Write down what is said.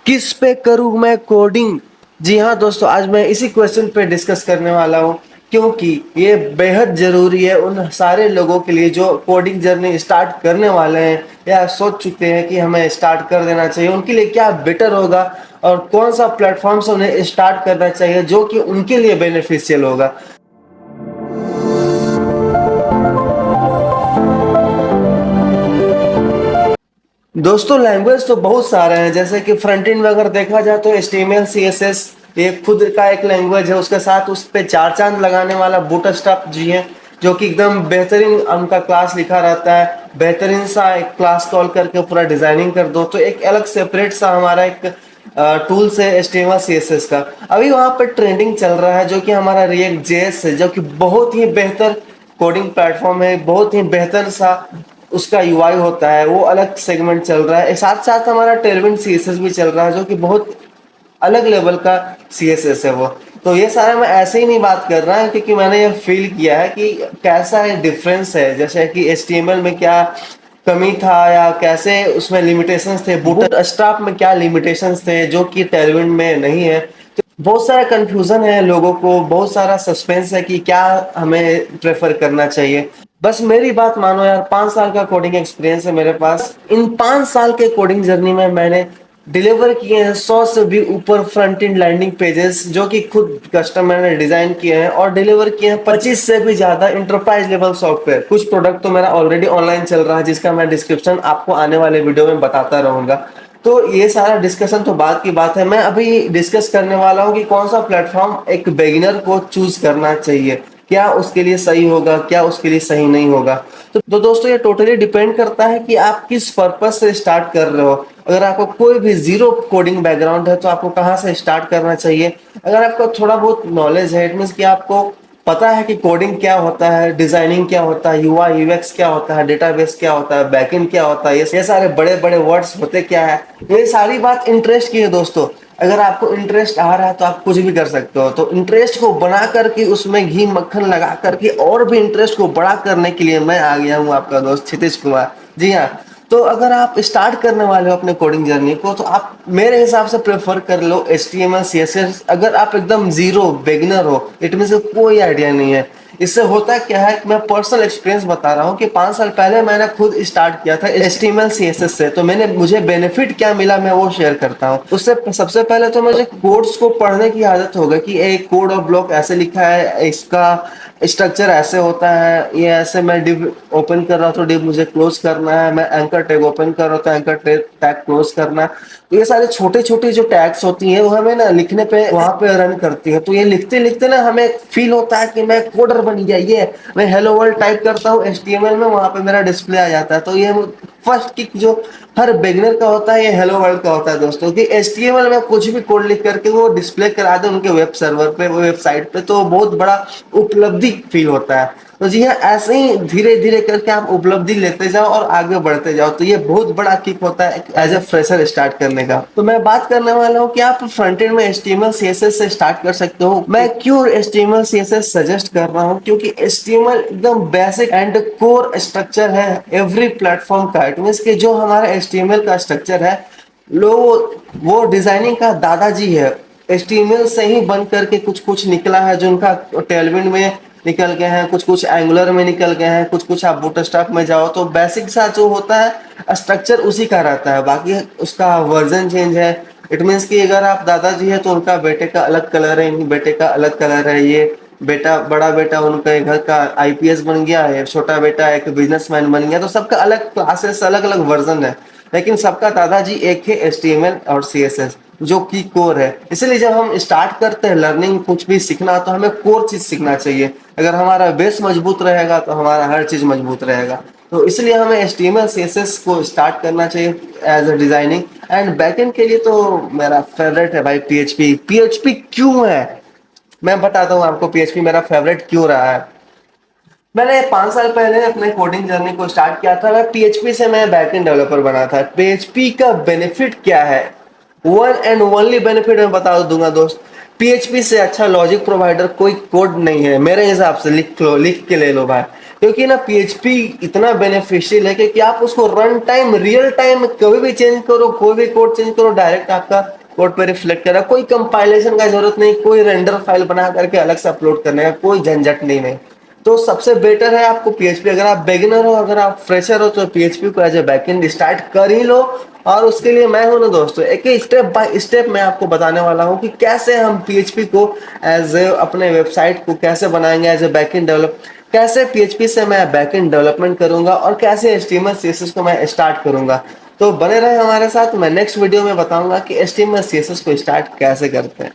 किस पे करूँ मैं कोडिंग? जी हाँ दोस्तों, आज मैं इसी क्वेश्चन पे डिस्कस करने वाला हूँ क्योंकि ये बेहद ज़रूरी है उन सारे लोगों के लिए जो कोडिंग जर्नी स्टार्ट करने वाले हैं या सोच चुके हैं कि हमें स्टार्ट कर देना चाहिए। उनके लिए क्या बेटर होगा और कौन सा प्लेटफॉर्म से उन्हें स्टार्ट करना चाहिए जो कि उनके लिए बेनिफिशियल होगा। दोस्तों लैंग्वेज तो बहुत सारे हैं, जैसे कि फ्रंट एंड में अगर देखा जाए तो HTML CSS ये खुद का एक लैंग्वेज है। उसके साथ उस पे चार चांद लगाने वाला बूटस्ट्रैप जी है, जो कि एकदम बेहतरीन उनका क्लास लिखा रहता है। बेहतरीन सा एक क्लास कॉल करके पूरा डिजाइनिंग कर दो तो एक अलग सेपरेट सा हमारा एक टूल्स है HTML CSS का। अभी वहाँ पर ट्रेंडिंग चल रहा है जो कि हमारा रिएक्ट JS है, जो कि बहुत ही बेहतर कोडिंग प्लेटफॉर्म है। बहुत ही बेहतर सा उसका UI होता है, वो अलग सेगमेंट चल रहा है। साथ साथ हमारा टेलविन CSS भी चल रहा है जो कि बहुत अलग लेवल का CSS है वो। तो ये सारा मैं ऐसे ही नहीं बात कर रहा हूँ क्योंकि मैंने ये फील किया है कि कैसा है डिफरेंस है, जैसे कि HTML में क्या कमी था या कैसे उसमें लिमिटेशंस थे, बूटस्ट्रैप में क्या लिमिटेशंस थे जो कि टेलविन में नहीं है। तो बहुत सारा कंफ्यूजन है लोगों को, बहुत सारा सस्पेंस है कि क्या हमें प्रेफर करना चाहिए। बस मेरी बात मानो यार, 5 साल का कोडिंग एक्सपीरियंस है मेरे पास। इन 5 साल के कोडिंग जर्नी में मैंने डिलीवर किए हैं 100 से भी ऊपर फ्रंट एंड लैंडिंग पेजेस जो कि खुद कस्टमर ने डिजाइन किए हैं, और डिलीवर किए हैं 25 से भी ज्यादा इंटरप्राइज लेवल सॉफ्टवेयर। कुछ प्रोडक्ट तो मेरा ऑलरेडी ऑनलाइन चल रहा है जिसका मैं डिस्क्रिप्शन आपको आने वाले वीडियो में बताता रहूंगा। तो ये सारा डिस्कशन तो बाद की बात है। मैं अभी डिस्कस करने वाला हूँ कि कौन सा प्लेटफॉर्म एक बिगिनर को चूज करना चाहिए, क्या उसके लिए सही होगा, क्या उसके लिए सही नहीं होगा। तो दोस्तों ये टोटली डिपेंड करता है कि आप किस पर्पज से स्टार्ट कर रहे हो। अगर आपको कोई भी जीरो कोडिंग बैकग्राउंड है तो आपको कहाँ से स्टार्ट करना चाहिए। अगर आपको थोड़ा बहुत नॉलेज है, इट मीन्स कि आपको पता है कि कोडिंग क्या होता है, डिजाइनिंग क्या होता है, UI UX क्या होता है, डेटाबेस क्या होता है, बैकएंड क्या होता है, ये सारे बड़े बड़े वर्ड्स होते क्या है, ये सारी बात इंटरेस्ट की है दोस्तों। अगर आपको इंटरेस्ट आ रहा है तो आप कुछ भी कर सकते हो। तो इंटरेस्ट को बना करके उसमें घी मक्खन लगा करके और भी इंटरेस्ट को बड़ा करने के लिए मैं आ गया हूँ आपका दोस्त क्षितिज कुमार। जी हाँ, तो अगर आप स्टार्ट करने वाले हो अपने कोडिंग जर्नी को तो आप मेरे हिसाब से प्रेफर कर लो HTML CSS। अगर आप एकदम जीरो बिगिनर हो, इट मीन कोई आइडिया नहीं है, इससे होता क्या है कि मैं पर्सनल एक्सपीरियंस बता रहा हूँ कि 5 साल पहले मैंने खुद स्टार्ट किया था HTML CSS से। तो मुझे बेनिफिट क्या मिला मैं वो शेयर करता हूँ। उससे सबसे पहले तो मुझे कोड्स को पढ़ने की आदत हो गई कि एक कोड और ब्लॉक ऐसे लिखा है, इसका स्ट्रक्चर ऐसे होता है, ये ऐसे मैं डिव ओपन कर रहा हूँ तो डिव मुझे क्लोज करना है, मैं एंकर टैग ओपन कर रहा हूँ तो एंकर टैग क्लोज करना है। तो ये सारे छोटे छोटे जो टैग्स होती हैं वो हमें ना लिखने पे वहां पे रन करती है। तो ये लिखते लिखते ना हमें फील होता है कि मैं कोडर बन गया। ये मैं हेलो वर्ल्ड टाइप करता हूँ HTML में, वहां पे मेरा डिस्प्ले आ जाता है। तो ये फर्स्ट किक जो हर बिगनर का होता है ये हेलो वर्ल्ड का होता है दोस्तों, कि HTML में कुछ भी कोड लिख करके वो डिस्प्ले करा दे उनके वेब सर्वर पे, वेबसाइट पे, तो बहुत बड़ा उपलब्धि फील होता है। तो जी हाँ, ऐसे ही धीरे धीरे करके आप उपलब्धि लेते जाओ और आगे बढ़ते जाओ। तो ये बहुत बड़ा किक होता है एज ए फ्रेशर स्टार्ट करने का। तो मैं बात करने वाला हूँ कि आप फ्रंट एंड में HTML CSS से स्टार्ट कर सकते हो। मैं क्यों HTML CSS सजेस्ट कर रहा हूँ, क्योंकि HTML एकदम बेसिक एंड कोर स्ट्रक्चर है एवरी प्लेटफॉर्म का। इट मीन्स कि जो हमारा HTML का स्ट्रक्चर है, लो वो डिजाइनिंग का दादाजी है। HTML से ही बन करके कुछ कुछ निकला है जो उनका टेलविन में निकल गए हैं, कुछ कुछ एंगुलर में निकल गए हैं, कुछ कुछ आप बूटस्ट्रैप में जाओ तो बेसिक सा जो होता है स्ट्रक्चर उसी का रहता है, बाकी उसका वर्जन चेंज है। इट मीन्स कि अगर आप दादाजी है तो उनका बेटे का अलग कलर है, इनके बेटे का अलग कलर है। ये बेटा, बड़ा बेटा उनका घर का IPS बन गया है, छोटा बेटा एक बिजनेसमैन बन गया। तो सबका अलग क्लासेस, अलग अलग वर्जन है, लेकिन सबका दादाजी एक है HTML और CSS जो कि कोर है। इसलिए जब हम स्टार्ट करते हैं लर्निंग कुछ भी सीखना तो हमें कोर चीज सीखना चाहिए। अगर हमारा बेस मजबूत रहेगा तो हमारा हर चीज मजबूत रहेगा। तो इसलिए हमें HTML CSS को स्टार्ट करना चाहिए as a designing. And backend के लिए तो मेरा फेवरेट है भाई PHP क्यों है, मैं बताता हूँ आपको PHP मेरा फेवरेट क्यों रहा है। मैंने 5 साल पहले अपने कोडिंग जर्नी को स्टार्ट किया था। मैं PHP से मैं बैकएंड डेवलपर बना था। PHP का बेनिफिट क्या है, वन एंड ओनली बेनिफिट मैं बता दूंगा दोस्त। PHP से अच्छा लॉजिक प्रोवाइडर कोई कोड नहीं है मेरे हिसाब से। लिख लो, लिख के ले लो भाई। क्योंकि ना पीएचपी इतना बेनिफिशियल है कि आप उसको रन टाइम रियल टाइम कभी भी चेंज करो, कोई भी कोड चेंज करो, डायरेक्ट आपका कोड पे रिफ्लेक्ट करेगा। कोई कंपाइलेशन का जरूरत नहीं, कोई रेंडर फाइल बना करके अलग से अपलोड करने का कोई झंझट नहीं। तो सबसे बेटर है आपको पीएचपी, अगर आप बिगिनर हो, अगर आप फ्रेशर हो, तो पीएचपी को एज ए बैकएंड स्टार्ट कर ही लो। और उसके लिए मैं हूं ना दोस्तों, एक स्टेप बाय स्टेप मैं आपको बताने वाला हूं कि कैसे हम पीएचपी को एज ए अपने वेबसाइट को कैसे बनाएंगे एज ए बैकएंड डेवलप, कैसे पीएचपी से मैं बैकएंड डेवलपमेंट करूंगा और कैसे एचटीएमएल सीएसएस को मैं स्टार्ट करूंगा। तो बने रहे हमारे साथ, मैं नेक्स्ट वीडियो में बताऊंगा कि एचटीएमएल सीएसएस को स्टार्ट कैसे करते हैं।